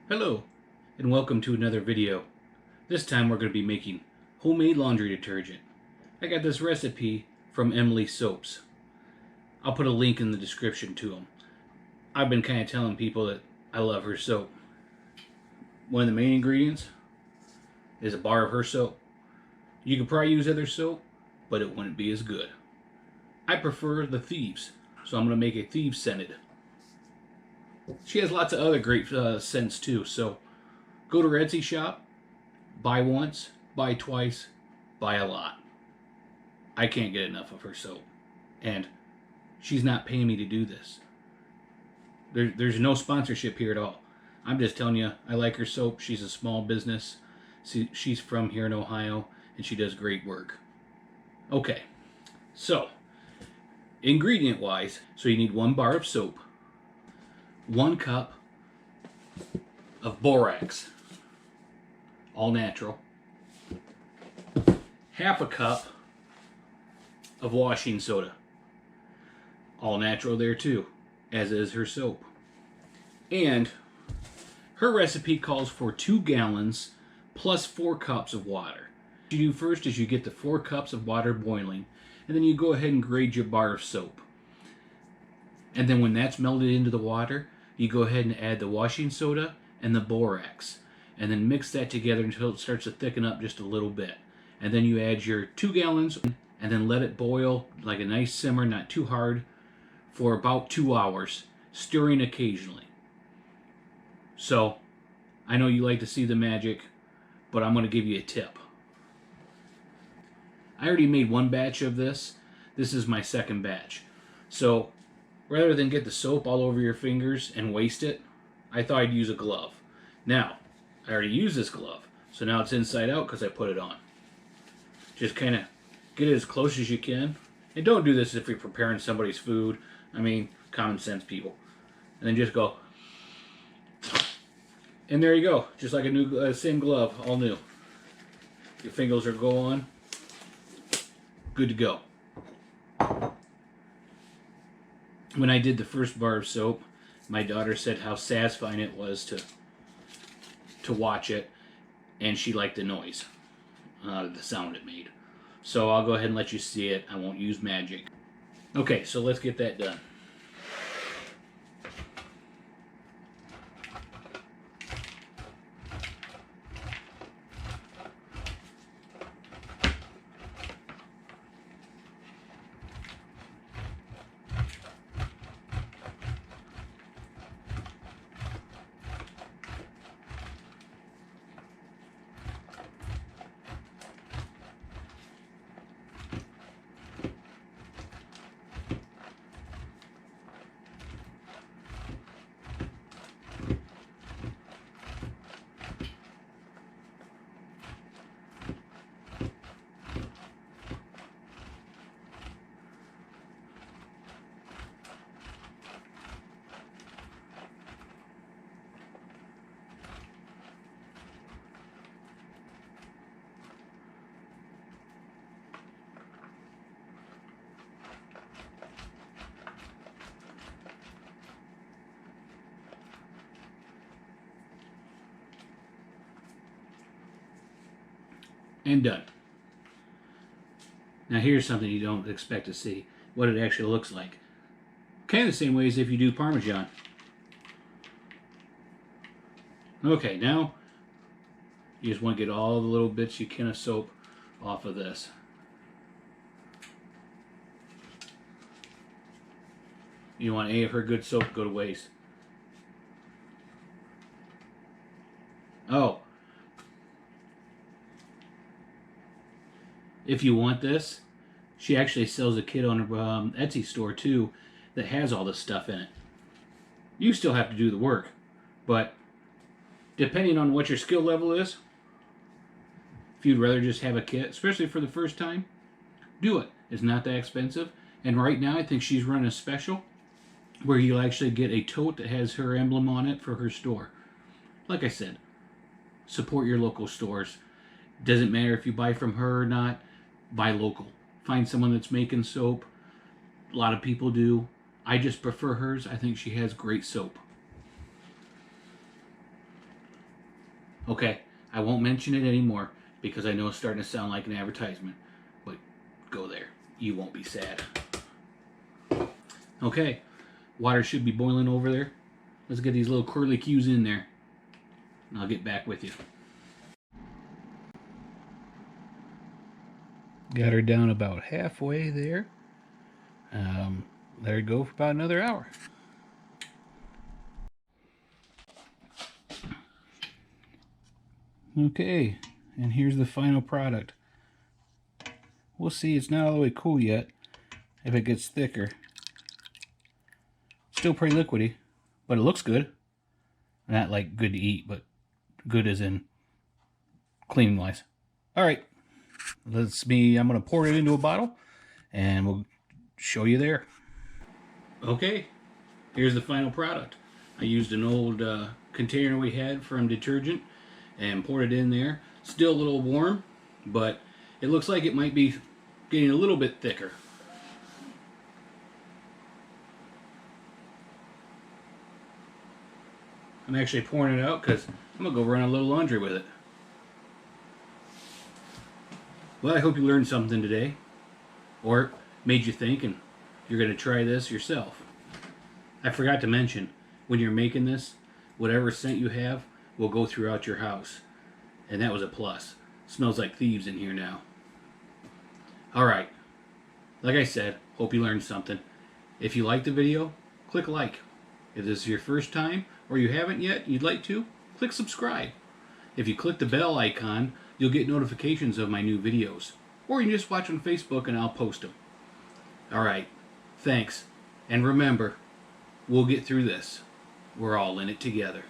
Hello, and welcome to another video. This time we're going to be making homemade laundry detergent. I got this recipe from Emily Soaps. I'll put a link in the description to them. I've been kind of telling people that I love her soap. One of the main ingredients is a bar of her soap. You could probably use other soap, but it wouldn't be as good. I prefer the Thieves, so I'm going to make a Thieves scented. She has lots of other great scents too, so go to her Etsy shop, buy once, buy twice, buy a lot. I can't get enough of her soap, and she's not paying me to do this. There's no sponsorship here at all. I'm just telling you, I like her soap. She's a small business. She's from here in Ohio, and she does great work. Okay, so ingredient wise, so you need 1 bar of soap, 1 cup of borax, all natural, half a cup of washing soda, all natural there too, as is her soap. And her recipe calls for 2 gallons plus 4 cups of water. What you do first is you get the 4 cups of water boiling, and then you go ahead and grade your bar of soap. And then when that's melted into the water, you go ahead and add the washing soda and the borax, and then mix that together until it starts to thicken up just a little bit. And then you add your 2 gallons and then let it boil like a nice simmer, not too hard, for about 2 hours, stirring occasionally. So, I know you like to see the magic, but I'm going to give you a tip. I already made 1 batch of this. This is my 2nd batch. So, rather than get the soap all over your fingers and waste it, I thought I'd use a glove. Now, I already used this glove, so now it's inside out because I put it on. Just kind of get it as close as you can. And don't do this if you're preparing somebody's food. I mean, common sense people. And then just go. And there you go. Just like a new, same glove, all new. Your fingers are going. Good to go. When I did the first bar of soap, my daughter said how satisfying it was to watch it, and she liked the noise, the sound it made. So I'll go ahead and let you see it. I won't use magic. Okay, so let's get that done. And done. Now here's something you don't expect to see, what it actually looks like. Kind of the same way as if you do Parmesan. Okay, now you just want to get all the little bits you can of soap off of this. You don't want any of her good soap to go to waste. Oh. If you want this, she actually sells a kit on her Etsy store too that has all this stuff in it. You still have to do the work, but depending on what your skill level is, if you'd rather just have a kit, especially for the first time, do it. It's not that expensive. And right now I think she's running a special where you'll actually get a tote that has her emblem on it for her store. Like I said, support your local stores. Doesn't matter if you buy from her or not. Buy local. Find someone that's making soap. A lot of people do. I just prefer hers. I think she has great soap. Okay, I won't mention it anymore because I know it's starting to sound like an advertisement, but go there. You won't be sad. Okay, water should be boiling over there. Let's get these little curly cues in there, and I'll get back with you. Got her down about halfway there. Let her go for about another hour. Okay, and here's the final product. We'll see, it's not all the way cool yet. If it gets thicker. Still pretty liquidy, but it looks good. Not like good to eat, but good as in cleaning wise. Alright, I'm going to pour it into a bottle, and we'll show you there. Okay, here's the final product. I used an old container we had from detergent and poured it in there. Still a little warm, but it looks like it might be getting a little bit thicker. I'm actually pouring it out because I'm going to go run a little laundry with it. Well, I hope you learned something today, or made you think, and you're going to try this yourself. I forgot to mention, when you're making this, whatever scent you have will go throughout your house. And that was a plus. Smells like thieves in here now. Alright, like I said, hope you learned something. If you liked the video, click like. If this is your first time, or you haven't yet, you'd like to, click subscribe. If you click the bell icon, you'll get notifications of my new videos. Or you can just watch on Facebook and I'll post them. Alright, thanks. And remember, we'll get through this. We're all in it together.